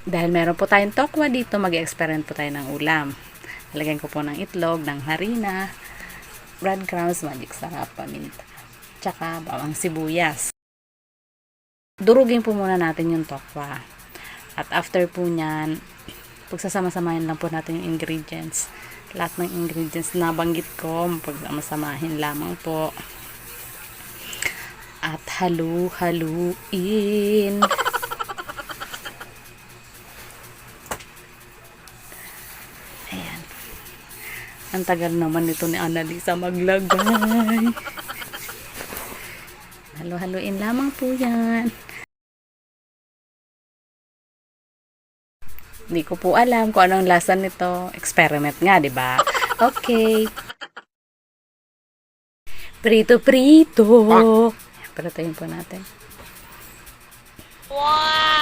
Dahil meron po tayong tokwa dito, mag-experiment po tayo ng ulam. Lagyan ko po ng itlog, ng harina, breadcrumbs, magic sarap, paminta, tsaka bawang sibuyas. Durugin po muna natin yung tokwa. At after po nyan, pagsasama-samahin lang po natin yung ingredients. Lahat ng ingredients na banggit ko, pagmasamahin lamang po. At halu-haluin. Ayan. Ang tagal naman nito ni Annalisa maglagay. Halu-haluin lamang po yan. Hindi ko po alam kung anong lasa nito. Experiment nga, di ba? Okay. Prito-prito. Pritoyin po natin. Wow!